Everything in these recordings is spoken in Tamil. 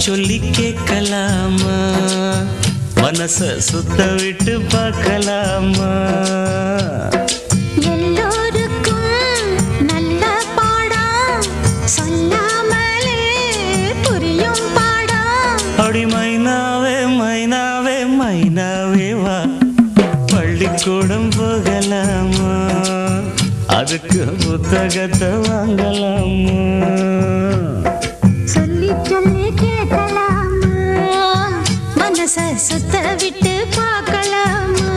சொல்லி கேட்கலாமா, மனச சுத்த விட்டு பார்க்கலாமா. எல்லோருக்கும் நல்ல பாடம், சொல்லாமலே புரியும் பாடம். அடி மைனாவே மைனாவே மைனாவே வா, பள்ளிக்கூடம் போகலாமா, அதுக்கு புத்தகத்தை வாங்கலாமா. சொல்லி சொல்லி கேட்கலாமா, மனச சுத்த விட்டு பார்க்கலாமா.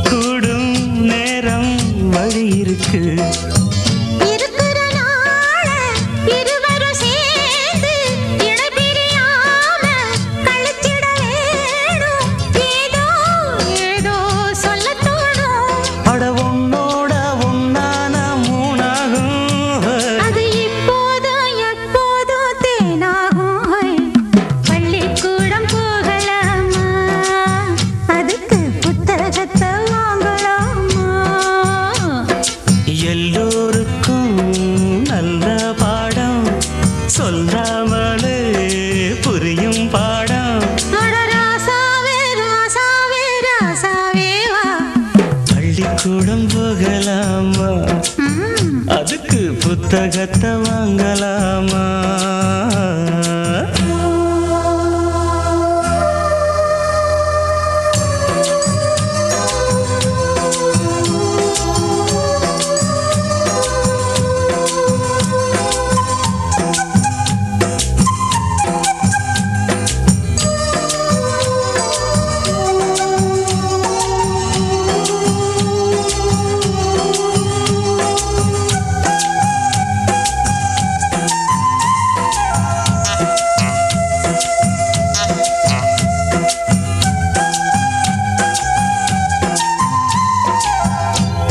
கூடும் நேரம் வழி இருக்கு, இருக்கிற நாள இருவரும் சேர்ந்து இடைபிரியாம கழிச்சிட வேணும். ஏதோ ஏதோ சொல்ல தோணும். அட உன்னோட உன்னான மூணாகும், அது இப்போதும் எப்போதும் தேனாகும். பள்ளிக்கூடம் போகலாமா, அதுக்கு புத்தகத்தை வாங்கலாமா. எல்லோருக்கும் நல்ல பாடம், சொல்லாமலே புரியும் பாடம். அட ராசாவே ராசாவே ராசாவே வா, பள்ளிக்கூடம் போகலாமா, அதுக்கு புத்தகத்தை வாங்கலாமா.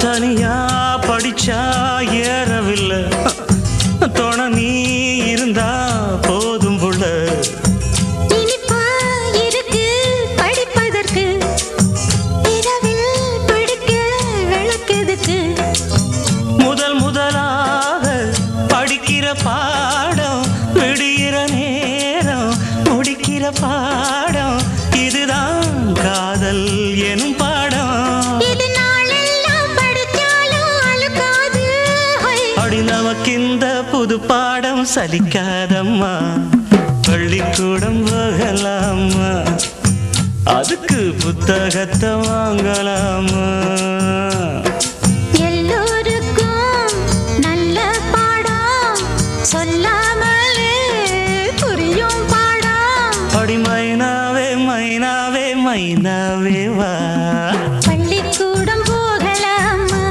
தனியா படிச்சா ஏறவில்லை, துணை நீ இருந்தா போதும் புள்ள. இனிப்பா இருக்கு படிப்பதற்கு, இரவில் படிக்க விளக்குதுக்கு. முதல் முதலாக படிக்கிற பாடம், விடுகிற நேரம் முடிக்கிற பாடம், இதுதான் காதல் எனும் பாடம். இது நாளெல்லாம் படிச்சாலும் அழுக்காது. அடி நமக்கிந்த புது பாடம் சலிக்காதம்மா, பள்ளிக்கூடம் போகலாமா, அதுக்கு புத்தகத்தை வாங்கலாமா. எல்லோருக்கும் நல்ல பாடம், சொல்லாமலே புரியும் பாடம். அடி மைனாவே மைனாவே மைனாவே வா, பள்ளிக்கூடம் போகலாமா,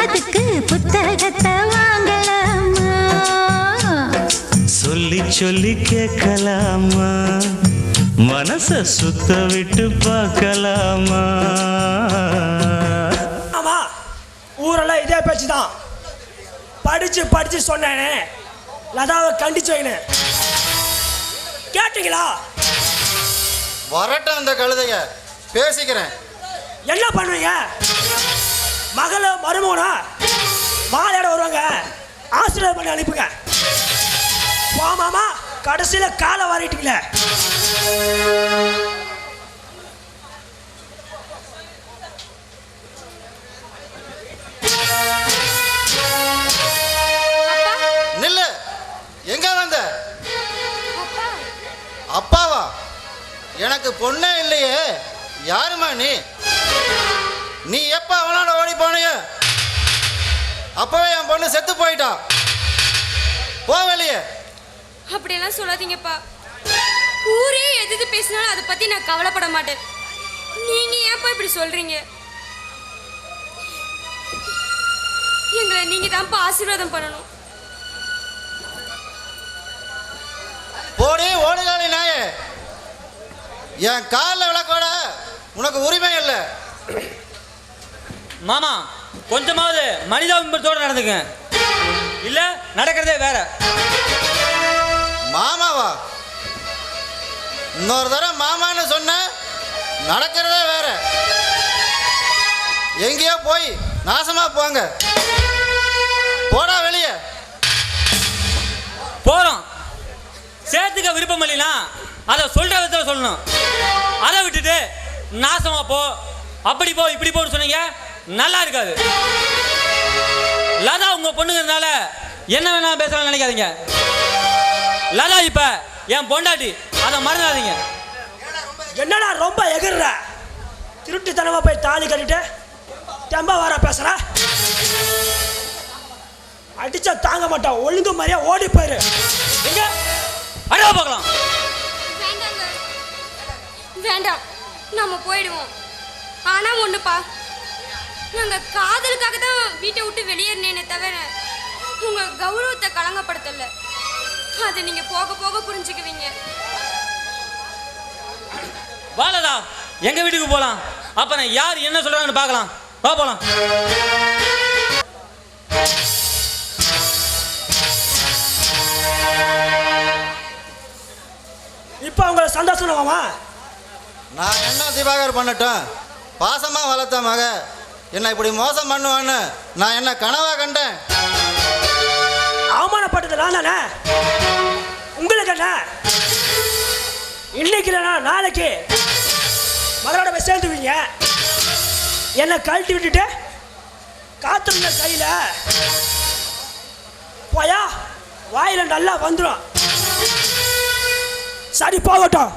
அதுக்கு புத்தகத்தை வாங்கலாமா. சொல்லி சொல்லி கேட்கலாமா, மனச சுத்த விட்டு பார்க்கலாமா. ஆமா, ஊரெல்லாம் இதே பேச்சு தான். படிச்சு படிச்சு சொன்னேனே, லதாவை கண்டிச்சு வைனே, கேட்டீங்களா? வரட்டும் அந்த கழுதைய, பேசிக்கிறேன். என்ன பண்ணுவீங்க? மகள மருமகனா மாலையாட வருவாங்க, ஆசீர்வாதம் பண்ணி அனுப்புங்க. மாமா கடைசியில காலை வாரிட்டீங்களே. நில்லு, எங்க வந்த? அப்பாவா? எனக்கு பொண்ணே இல்லையே, யாருமா நீ? நீ எப்ப அவனோட ஓடி போனிய? அப்பவே என் பொண்ணு செத்து போயிட்டா. போ வெளியே. அப்படியெல்லாம் சொல்லாதீங்கப்பா. ஊரே எதிர்த்து பேசினாலும் அதை பத்தி நான் கவலைப்பட மாட்டேன். நீங்க ஏன்ப்பா இப்படி சொல்றீங்க? எங்களை நீங்க தான்ப்பா ஆசீர்வாதம் பண்ணணும். போடி ஓடுகாலி நாயே, என் காலில் விளக்கோட உனக்கு உரிமை இல்லை. மாமா கொஞ்சமாவது மனிதாபிமானத்தோட நடந்துக்க, இல்ல நடக்கிறதே வேற. மாமாவா? இன்னொரு தடவை மாமான்னு சொன்ன நடக்கிறதே வேற. எங்கேயோ போய் நாசமா போங்க. போடா வெளியே. போறோம். சேர்த்துக்க விருப்பம் இல்லைனா அதை சொல்ற விதத்தில் சொல்லணும். அதை விட்டுட்டு நாசமா போ, அப்படி போ, இப்படி போன்னு சொன்னீங்க, நல்லா இருக்காது. லதா உங்க பொண்ணுங்கிறதுனால என்ன வேணா பேசலாம் நினைக்காதீங்க. லதா இப்ப என் பொண்டாட்டி, அதை மறந்துடாதீங்க. என்னடா ரொம்ப எகிர்ற? திருட்டுத்தனமா போய் தாலி கட்டிட்டு தெம்பா வர பேசுற? அடிச்சா தாங்க மாட்டான். ஒழுங்கு மாதிரியா ஓடி போயிரு. எங்க அடவா பார்க்கலாம். வேண்டாங்க, வேண்டாம், நம்ம போயிடுவோம். ஆனா ஒண்ணுப்பா, நாங்க காதலுக்காக தான் வீட்டை விட்டு வெளியேறினேனே தவிர உங்க கௌரவத்தை களங்கப்படுத்தல. அதை நீங்க போக போக புரிஞ்சுக்குவீங்க. வாழதா எங்க வீட்டுக்கு போலாம். அப்ப நான் யார் என்ன சொல்றாங்கன்னு பார்க்கலாம். வா போலாம். இப்ப உங்களை சந்தோஷமாமா? நான் என்ன திவாகர் பண்ணட்டும்? பாசமா வளர்த்த மக என்ன இப்படி மோசம் பண்ணுவான்னு நான் என்ன கனவா கண்டேன்? அவமானப்பட்டது நான் தானே. உங்களுக்கு என்ன? இன்னைக்கு இல்லைனா நாளைக்கு மகளோட போய் சேர்ந்துவீங்க. என்னை கழட்டி விட்டுட்டு காத்திருந்த கையில் போயா வாயில நல்லா வந்துடும். சரி போகட்டும்.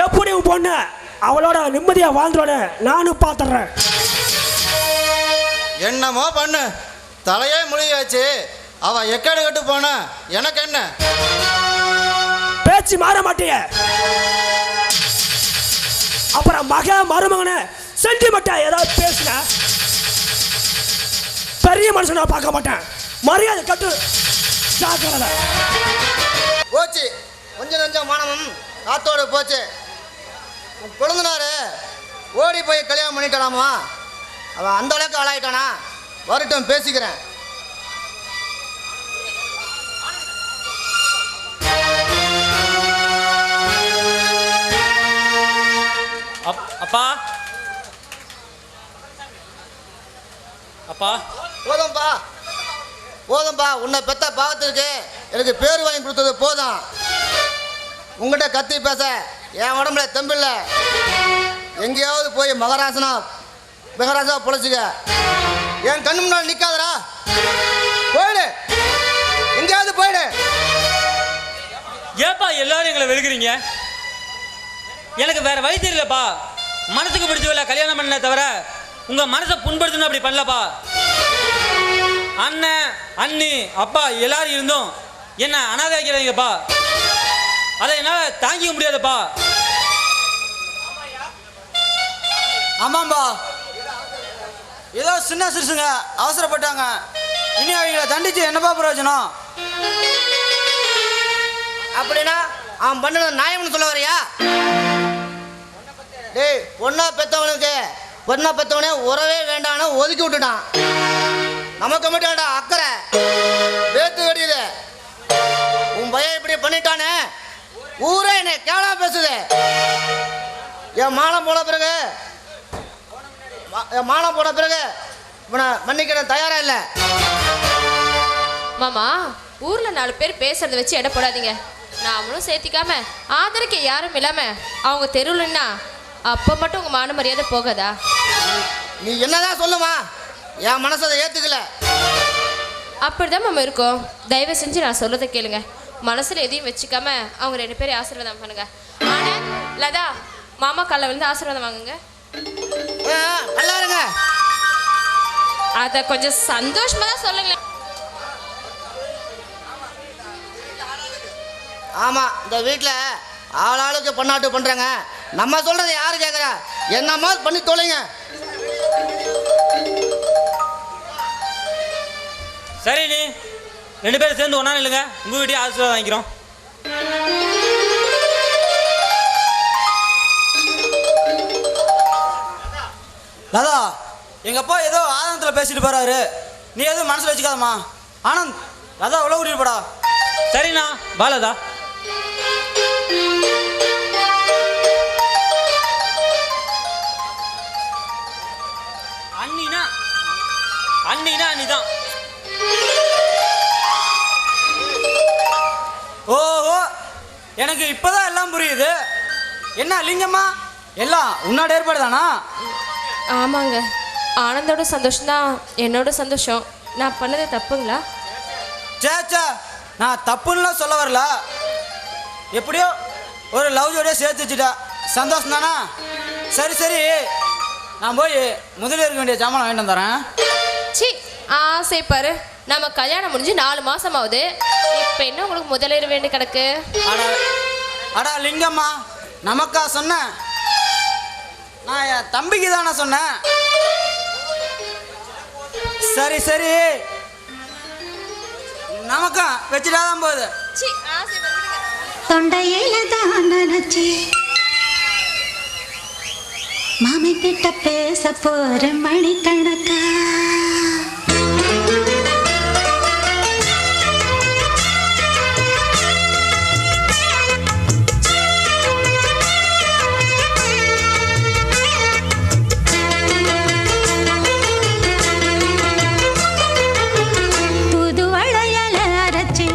எப்படி உன் பொண்ணு அவளோட நிம்மதியாக வாழ்ந்துடனே நானும் பார்த்துட்றேன். என்னமோ பண்ணு, தலையே முழுகியாச்சு. அவ எக்கடு கட்டு போன எனக்கு என்ன? பேச்சு மாற மாட்டிய. அப்புறம் மக மருமகனை சென்டிமெண்டா ஏதாவது பேசுன பெரிய மனுஷனா பார்க்க மாட்டேன். மரியாதை கட்டு. ஜாக்கிரதை. போச்சு கொஞ்சம் கொஞ்சம் மானமும் காத்தோடு போச்சு. கொழுந்தனாரு ஓடி போய் கல்யாணம் பண்ணிக்கலாமா? அவன் அந்த அளவுக்கு ஆளாயிட்டானா? வரட்டும், பேசிக்கிறேன். அப்பா அப்பா போதும்பா போதும்பா. உன்னை பெத்த பாவத்திற்கு எனக்கு பேர் வாங்கி கொடுத்தது போதும். உங்கள்கிட்ட கத்தி பேச என் உடம்புல தெம்பில்ல. எங்கேயாவது போய் மகராசனா பொழைச்சிக்க. என் கண்ணு முன்னால் நிற்காதரா. போயிடு, எங்கேயாவது போயிடு. ஏப்பா எல்லாரும் எங்களை வெறுக்கிறீங்க? எனக்கு வேற வழி தெரியலப்பா. மனசுக்கு பிடிச்சவில்லை கல்யாணம் பண்ண தவிர உங்க மனசை புண்படுத்தணும் அப்படி பண்ணலப்பா. அண்ணன் அண்ணி அப்பா எல்லாரும் இருந்தும் என்ன அனாதை ஆக்கிறீங்கப்பா. அதை என்னால் தாங்கிக்க முடியாதுப்பா. ஆமாம்பா, ஏதோ சின்ன சிறுசுங்க அவசரப்பட்டாங்க. இனி அவங்கள தண்டிச்சு என்னப்பா பிரயோஜனம்? அப்படின்னா அவன் பண்ணது நியாயம்னு சொல்ல வரியா? டேய், பொண்ணா பெத்தவனே உறவே வேண்டான்னு ஒதுக்கி விட்டுட்டான். நமக்கு மட்டும் அக்கறை வேத்து வெடியுது. உன் பையன் இப்படி பண்ணிட்டானே, ஊரே என்னை கேவலமா பேசுது. என் மானம் போன பிறகு இவனை மன்னிக்கிற தயாரா இல்லை. மாமா, ஊர்ல 4 பேர் பேசுறத வச்சு எடை போடாதீங்க. நாமளும் சேர்த்திக்காம ஆதரிக்க யாரும் இல்லாம அவங்க தெருவுலன்னா அப்ப மட்டும் உங்க மான மரியாதை போகாதா? நீ என்னதான் சொல்லுமா? என் மனசை அதை ஏத்துக்கல. அப்படிதான் மாமா இருக்கும். தயவு செஞ்சு நான் சொல்றதை கேளுங்க. மனசுல எதையும் வச்சுக்காம அவங்க 2 பேரும் ஆசீர்வாதம் பண்ணுங்க. ஆனா லதா, மாமா கால்ல விழுந்து ஆசீர்வாதம் வாங்குங்க. நல்லா இருங்க. அத கொஞ்சம் சந்தோஷமா தான் சொல்லுங்களேன். ஆமா, இந்த வீட்டில் ஆளாளுக்கு பண்ணாட்டு பண்ணுறாங்க. நம்ம சொல்கிறத யாரு கேட்குறா? என்னம்மா பண்ணி தொலைங்க. சரி, நீ 2 பேரும் சேர்ந்து ஒன்றா இல்லைங்க, உங்கள் வீட்டையே ஆசீர்வாதம் வாங்கிக்கிறோம். லதா, எங்கள் அப்பா ஏதோ ஆனந்தத்தில் பேசிட்டு போகிறாரு, நீ எதுவும் மனசில் வச்சுக்காதம்மா. ஆனந்த், லதா உள்ள கூட்டிட்டு போடா. சரிண்ணா, பாலதா. அண்ணினா அண்ணிதான். ஓஹோ, எனக்கு இப்போதான் எல்லாம் புரியுது. என்ன லிங்கம்மா, எல்லாம் உன்னோட ஏற்பாடு தானா? ஆமாங்க, ஆனந்தோட சந்தோஷம்தான் என்னோட சந்தோஷம். நான் பண்ணது தப்புங்களா? சேச்சா, நான் தப்புன்னுலாம் சொல்ல வரல. எப்படியோ ஒரு லவ் ஜோடியாக சேர்த்து வச்சுட்டா, சந்தோஷம் தானா? சரி சரி, நான் போய் முதல்ல இருக்க வேண்டிய சாமான் வாங்கிட்டு வந்துடுறேன். சி, ஆசை பாரு, நம்ம கல்யாணம் முடிஞ்சு 4 மாதம் ஆகுது, இப்போ என்ன உங்களுக்கு முதலிட வேண்டி கிடக்கு? அடா லிங்கம்மா, நமக்கா சொன்னேன்? நான் என் தம்பிக்கு தானே சொன்னேன். சரி சரி, நமக்கா வச்சுட்டாதான் போகுது. சி, ஆசை வந்துடுங்க. தொண்டையில தான் நினைச்சி மாமி கிட்ட பேச போற மணிக்கணக்கா. புது வளையல அரைச்சி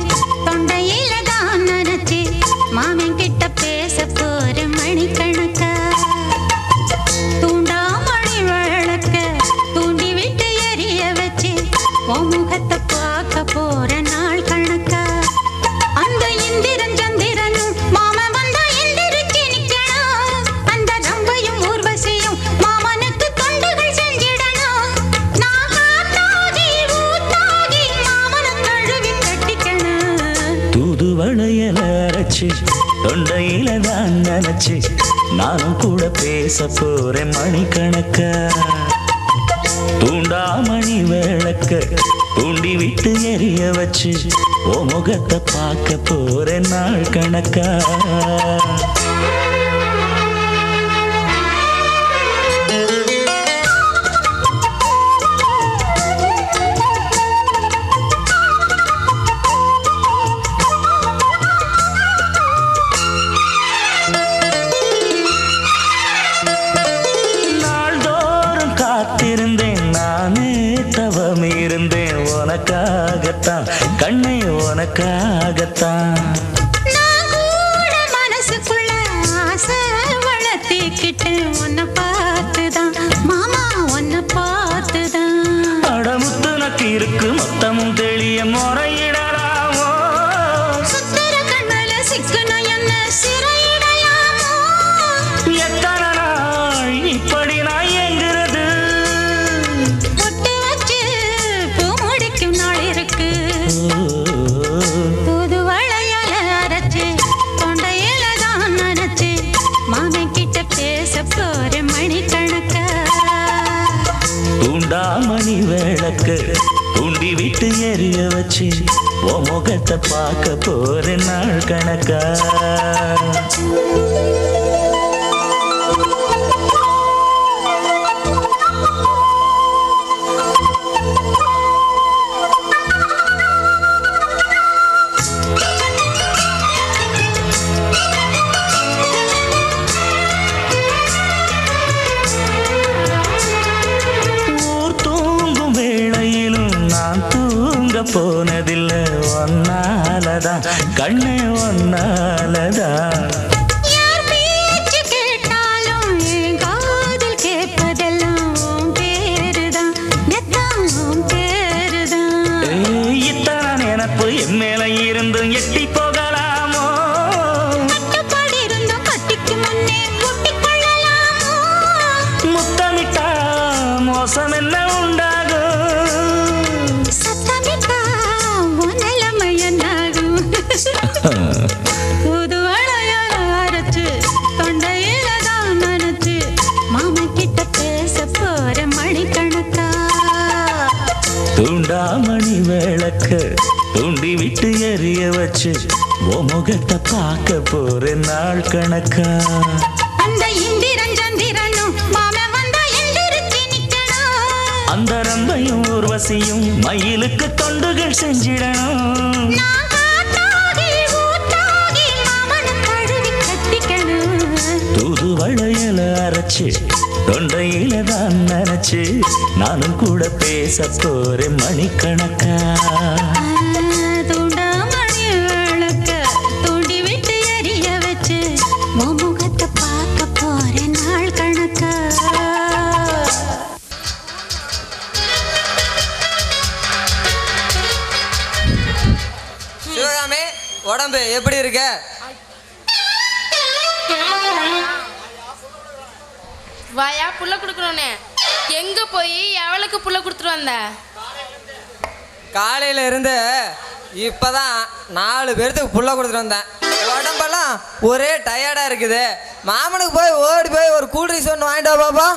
தொண்டையில தான் நினைச்சி மாமி கிட்ட பேச போற மணிக்கணக்கா. தூண்டாமணி விளக்க தூண்டி விட்டு எரிய வச்சு உன் முகத்தை பார்க்க போற நாள் கணக்கா. அந்த இந்திரன் சந்திரனும் மாம வந்தா எந்திரிச்சு நிக்கணும். அந்த ரம்பையும் ஊர்வசியும் மாமனுக்கு தொண்டுகள் செஞ்சிடணும். நான் காத்தாகி ஊத்தாகி மாமனை கழுவி கட்டிக்கணும். தூது வளையல அரைச்சு தொண்டையில தான் நினைச்சு நானும் கூட பேச போறேன் மணிக்கணக்கா. தூண்டாமணி விளக்க தூண்டி விட்டு எரிய வச்சு ஓ முகத்தை பார்க்க போறேன் நாள் கணக்கா. நாள்தோறும் காத்திருந்தேன், நானே தவம் இருந்தேன் உனக்காகத்தான் கண்ணே, உனக்காகத்தான். நான் கூட மனசுக்குள்ள ஆசை வளர்த்திக்கிட்டு உன்னை பார்த்துதான் மாமா, உன்னை பார்த்துதான். அடமுத்து நக்கு இருக்கு மொத்தமும் தெளிய முறையிடலாமோ. சுத்தர கண்மல சிக்கன என்ன சிறையிடலாமோ. எத்தனை நாள் இப்படி நான் எங்கிறது? பொட்டு வச்சு பூ முடிக்கும் நாள் இருக்கு. புது வளையல அரைச்சு தொண்டையில தான் நினைச்சு மாமி கிட்ட பேச போற மணிக்கணக்கா. தூண்டாமணி விளக்கு தூண்டி விட்டு எரிய வச்சு ஓ முகத்தை பார்க்க போற நாள் கணக்கா. ஊர் தூங்கும் வேளையிலும் நான் தூங்க போனதில்லை ஒன்னாலதான் கண்ணே, ஒன்னாலதான். யார் பேச்சு கேட்டாலும் என் காதில் கேட்பதெல்லாம் உன் பேருதான், நெத்தம் உன் பேருதான். இத்தனை நினப்பு என் மேல இருந்தும் எட்டி போகலாமோ. கட்டுப்பாடு இருந்தும் கட்டிக்கு முன்னே கூட்டிக் கொள்ளலாமோ. முத்தமிட்டா மோசம் என்ன உண்டாகும்? சத்தமிட்டா உன் நிலைமை என்னாகும்? புது வளையல மணி விளக்க தூண்டி விட்டு எரிய வச்சு உன் முகத்தை பார்க்க போறேன் நாள் கணக்கா. அந்த இந்திரன் சந்திரனும் மாமன் வந்தா எந்திரிச்சு நிக்கணும். அந்த ரம்பையும் ஊர்வசியும் மயிலுக்கு தொண்டுகள் செஞ்சிடணும். நான் காத்தாகி ஊத்தாகி மாமனை தழுவி கட்டிக்கணும். தூது வளையல அரைச்சு தொண்டையில தான் நினைச்சு நானும் கூட பேச போறேன் மணிக்கணக்கா. தூண்டாமணி விளக்க தூண்டி விட்டு எரிய வச்சு உன் முகத்தை பார்க்க போறேன் நாள் கணக்கா. சிவகாமி உடம்பு எப்படி இருக்க? வாயா புள்ள கொடுக்கணும்னே எங்க போய் எவளுக்கு புள்ள கொடுத்துட்டு வந்த? காலையில இருந்து இப்பதான் 4 பேர்த்துக்கு புள்ள கொடுத்துட்டு வந்தேன். உடம்பெல்லாம் ஒரே டயர்டா இருக்குது. மாமனுக்கு போய் ஓடி போய் ஒரு கூல் ட்ரிங்க்ஸ் ஒன்று வாங்கிட்டு வா பாப்பா.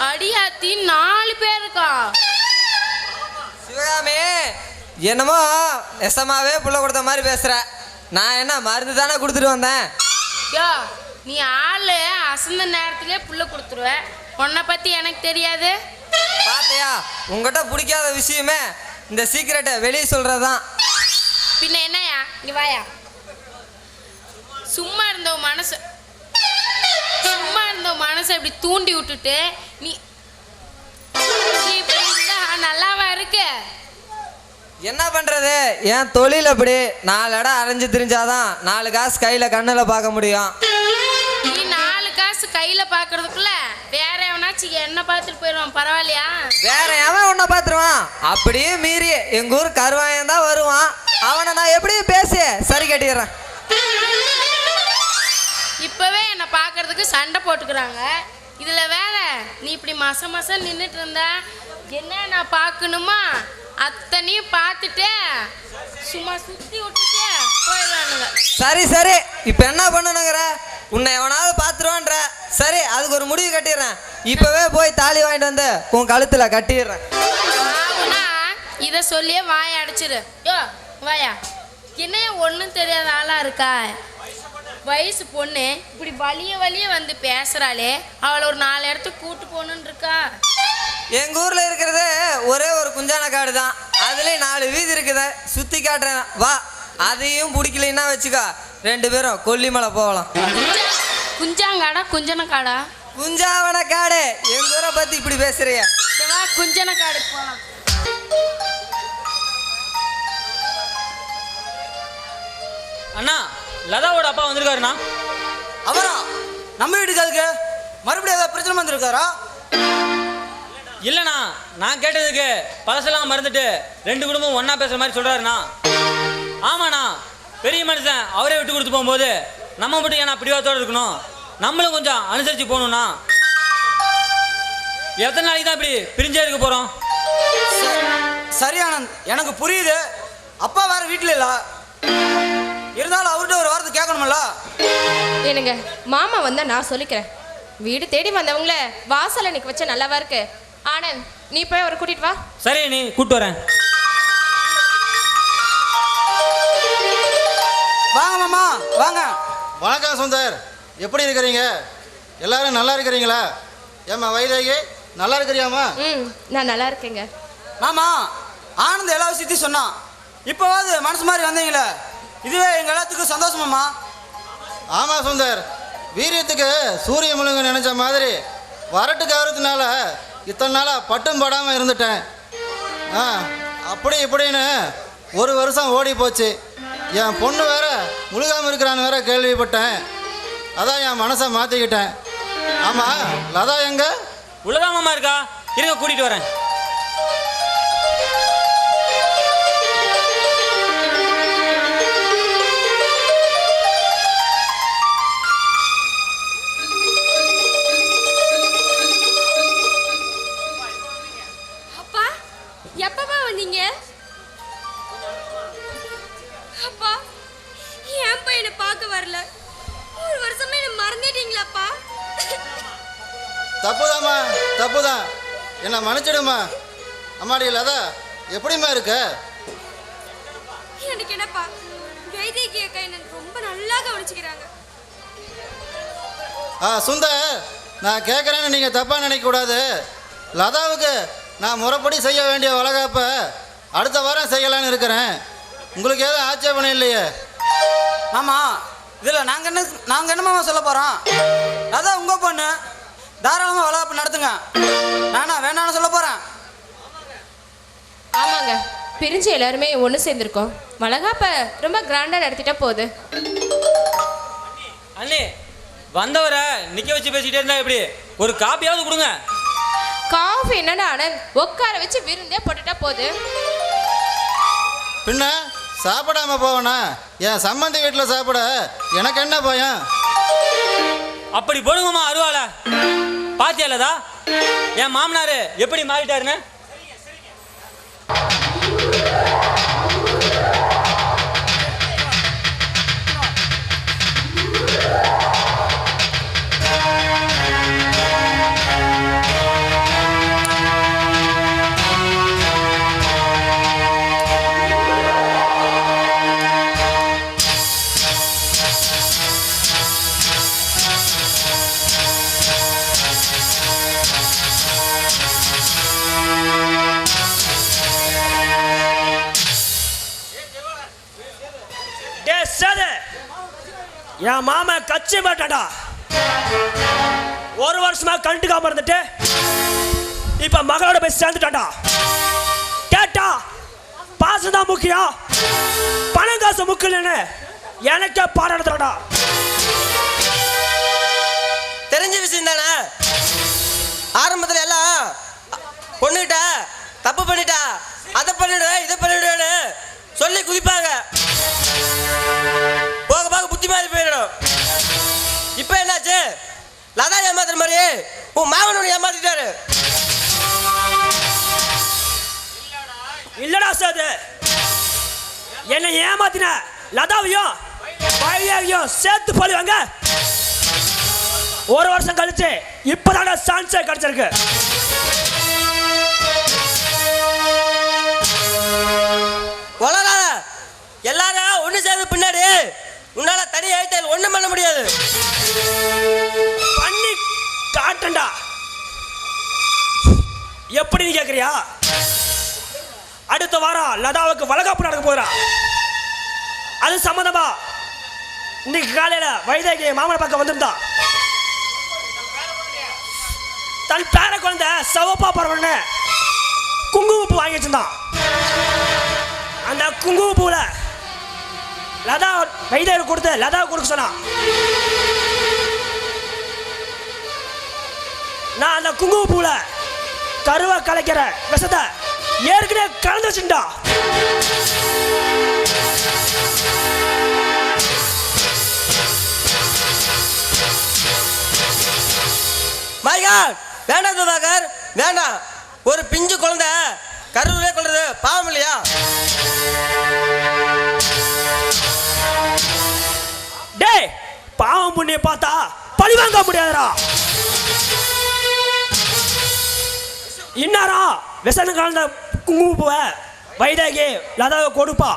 அடியாத்தி 4 பேர் இருக்கா? சிவகாமி என்னமோ நெசமாவே புள்ள கொடுத்த மாதிரி பேசுற. நான் என்ன மருந்து தானே கொடுத்துட்டு வந்தேன். யோ நீ ஆளு அசந்த நேரத்திலே புள்ள கொடுத்துருவ. உன்னை பத்தி எனக்கு தெரியாது. பாத்தியா, உங்ககிட்ட பிடிக்காத விஷயமே இந்த சீக்கிரட்டை வெளியே சொல்றதுதான். பின்ன என்னயா இங்க வாயா. சும்மா இருந்த மனசை இப்படி தூண்டி விட்டுட்டு நீ இப்படி இருந்தா நல்லாவா இருக்கு? என்ன பண்றது, என் தொழில் அப்படி. 4 இடம் அரைஞ்சு திரிஞ்சாதான் 4 காசு கையில கண்ணுல பார்க்க முடியும். நீ 4 காசு கையில பாக்குறதுக்குள்ள வேற எவனாச்சும் என்ன பார்த்துட்டு போயிடுவான். பரவாயில்லையா? வேற எவன் உன்னை பார்த்துருவான்? அப்படியே மீறி எங்க ஊர் கருவாயன் தான் வருவான். அவனை நான் எப்படியும் பேசி சரி கட்டிடுறேன். இப்பவே என்னை பார்க்கறதுக்கு சண்டை போட்டுக்கிறாங்க. இதுல வேற நீ இப்படி மசம் நின்றுட்டு இருந்தா என்ன நான் பார்க்கணுமா? அத்தனையும் பார்த்துட்டு சும்மா சுத்தி விட்டுட்டு போயிடுவானுங்க. சரி சரி, இப்போ என்ன பண்ணணுங்கிற? உன்னை எவனாவது பார்த்துருவான்ற. சரி, அதுக்கு ஒரு முடிவு கட்டிடுறேன். இப்பவே போய் தாலி வாங்கிட்டு வந்து உன் கழுத்துல கட்டிடுறேன். ஆகுனா இதை சொல்லியே வாயை அடைச்சிரு. யோ வாயா, என்ன ஒன்றும் தெரியாத ஆளா இருக்கா? வயசு பொண்ணு இப்படி வலிய வந்து பேசுறாளே, அவளை ஒரு 4 இடத்துக்கு கூட்டு போகணுன்னு இருக்கா? எங்க ஊர்ல இருக்கிறது ஒரே ஒரு குஞ்சான காடு தான். அதுலயும் 4 வீதி இருக்குது. சுத்தி காட்டுறேன் வா. அதையும் பிடிக்கலைன்னா வச்சுக்கோ, 2 பேரும் கொல்லிமலை போகலாம். குஞ்சாங்காடா குஞ்சன காடா? குஞ்சாவன காடு. எங்க ஊரை பத்தி இப்படி பேசுறிய? வா குஞ்சன காடுக்கு போகலாம். அண்ணா லதாவோட அப்பா வந்திருக்காருண்ணா. அவரா? நம்ம வீட்டுக்கு அதுக்கு மறுபடியும் ஏதாவது பிரச்சனை வந்திருக்காரா? இல்லைண்ணா, நான் கேட்டதுக்கு பழசெல்லாம் மறந்துட்டு 2 குடும்பம் ஒன்றா பேசுகிற மாதிரி சொல்கிறாருண்ணா. ஆமாண்ணா, பெரிய மனுஷன் அவரே விட்டு கொடுத்து போகும்போது நம்ம மட்டும் ஏன்னா பிடிவாதத்தோடு இருக்கணும்? நம்மளும் கொஞ்சம் அனுசரித்து போகணுண்ணா. எத்தனை நாளைக்கு தான் இப்படி பிரிஞ்சே இருக்க போகிறோம்? சரி ஆனந்த், எனக்கு புரியுது. அப்பா வேற வீட்டில் இல்லை. இருந்தாலும் அவர்கிட்ட ஒரு வார்த்தை கேட்கணும்ல. என்னங்க, மாமா வந்தா நான் சொல்லிக்கிறேன். வீடு தேடி வந்தவங்கள வாசல்ல நிக்க வச்சா நல்லாவா இருக்கு? ஆனந்த், நீ போய் அவரை கூட்டிட்டு வா. சரி, நீ கூப்பிட்டு வரேன். வாங்க மாமா வாங்க. வணக்கம் சுந்தர், எப்படி இருக்கிறீங்க? எல்லாரும் நல்லா இருக்கிறீங்களா? ஏம்மா வைதேகி, நல்லா இருக்கிறியாம்மா? நான் நல்லா இருக்கேங்க மாமா. ஆனந்த் எல்லா விஷயத்தையும் சொன்னான். இப்போவாது மனசு மாதிரி வந்தீங்களே, இதுவே எங்க எல்லாத்துக்கும் சந்தோஷமாம்மா. ஆமாம் சுந்தர், வீரியத்துக்கு சூரிய முழுங்க நினைச்ச மாதிரி வரட்டு கவரத்தினால இத்தனை நாளாக பட்டும் படாமல் இருந்துட்டேன். அப்படி இப்படின்னு 1 வருஷம் ஓடி போச்சு. என் பொண்ணு வேற முழுகாமல் இருக்கிறான்னு வேற கேள்விப்பட்டேன். அதான் என் மனசை மாற்றிக்கிட்டேன். ஆமாம், லதா எங்க? உள்ளதாமமா இருக்கா? இருங்க, கூட்டிகிட்டு வரேன். அப்பா எப்பப்பா வந்தீங்க? அப்பா ஏன் பையனை பார்க்க வரல? 1 வருஷமா என்ன மறந்துட்டீங்களாப்பா? தப்புதாம்மா, தப்புதான். என்னை மன்னிச்சிடுமா. அம்மாடி லதா, எப்படிம்மா இருக்க? எனக்கு என்னப்பா, வைதேகி அக்கா என்ன ரொம்ப நல்லா கவனிச்சுக்கிறாங்க. சுந்தர், நான் கேட்குறேன்னு நீங்கள் தப்பாக நினைக்கக்கூடாது. லதாவுக்கு நான் முறைப்படி செய்ய வேண்டிய வளகாப்பை அடுத்த வாரம் செய்யலான்னு இருக்கிறேன். உங்களுக்கு எதுவும் ஆட்சேபணம் இல்லையே? ஆமாம், இதில் நாங்கள் என்னமா சொல்ல போகிறோம்? அதான் உங்கள் பொண்ணு, தாராளமாக வளகாப்பு நடத்துங்க. நானா வேணான்னு சொல்ல போகிறேன்? ஆமாங்க, பிரிஞ்சு எல்லாருமே ஒன்று சேர்ந்துருக்கோம். வளகாப்ப ரொம்ப கிராண்டாக நடத்திட்டா போகுது. அண்ணே, வந்தவரை நிற்க வச்சு பேசிக்கிட்டே இருந்தா எப்படி? ஒரு காப்பியாவது கொடுங்க. காஃபி என்னடா ஆனந்த், உட்கார வச்சு விருந்தே போட்டுட்டா போகுது. பின்ன சாப்பிடாம போவனா? என் சம்மந்தி வீட்டில் சாப்பிட எனக்கு என்ன பயம்? அப்படி போடுங்கம்மா அருவாள. பாத்தியாலதா என் மாமனாரு எப்படி மாறிட்டாருன்னு? என் மாமா கட்சி மாட்டாடா. ஒரு வருஷமா கண்டுக்காம இருந்துட்டு இப்ப மகளோட போய் சேர்ந்துட்டாடா. கேட்டா பாசம் தான் முக்கியம், பணம் காசு முக்கியம்னு எனக்கே பாடம் எடுத்துடா. தெரிஞ்ச விஷயம் தானே. ஆரம்பத்தில் எல்லாம் பொண்ணுகிட்ட தப்பு பண்ணிட்டா, அதை பண்ணிடு இதை பண்ணிடுன்னு சொல்லி குதிப்பாங்க. போக போக புத்தி மாதிரி போயிடும். இப்போ என்னாச்சு? லதா ஏமாத்துற மாதிரி உன் மாவனோட ஏமாத்திட்டாரு. இல்லடா சாது, என்னை ஏமாத்தின லதாவையும் வைதேகியும் சேர்த்து போடுவாங்க. ஒரு வருஷம் கழிச்சு இப்பதான சான்ஸே கிடைச்சிருக்கு. வளராத எல்லாரும் ஒன்று சேர்ந்து பின்னாடி உன்னால தனி ஆயிட்டால் ஒன்றும் பண்ண முடியாது. பண்ணி காட்டண்டா. எப்படி நீ கேட்குறியா? அடுத்த வாரம் லதாவுக்கு வளகாப்பு நடக்க போகிறா. அது சம்மந்தமா இன்னைக்கு காலையில வைதேகி மாமனை பக்கம் வந்திருந்தா. தன் பேர குழந்தை சவப்பா பரவன்னு குங்குமப்பூ வாங்கி வச்சிருந்தான். அந்த குங்குமப்பூல லதா வைதேகி கொடுத்து லதாவை கொடுக்க சொன்னான். நான் அந்த குங்குமப்பூல கருவை கலைக்கிற விஷத்தை ஏற்கனவே கலந்து வச்சுட்டா. மைகாட், வேண்டாம் சுதாகர், வேண்டாம். ஒரு பிஞ்சு குழந்தை கருவிலே கொள்றது பாவம் இல்லையா? டேய், பாவம் புண்ணிய பார்த்தா பழி வாங்க முடியாதுடா. இன்னாரா விசனு கலந்த குங்குமப்பூவை வைதேகி லதாவை கொடுப்பா.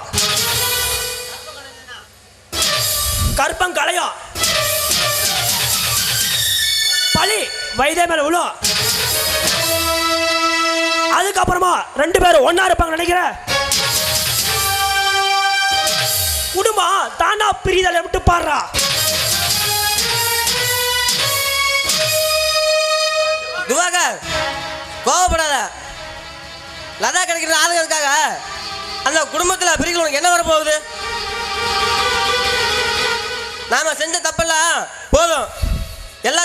கற்பம் கலையும் பழி வைதேகி மேல விழும். அதுக்கப்புறமா ரெண்டு பேரும் ஒன்னா இருப்பாங்க நினைக்கிறேன். குடும்பம் தானா பிரிதலை விட்டு பாடுறா. துவாகர், கோவப்படாத. லதா கிடைக்கிற ஆளுங்களுக்காக அந்த குடும்பத்தில் பிரிக்கல உனக்கு என்ன வரப்போகுது? நாம செஞ்ச தப்பெல்லாம் போதும். எல்லா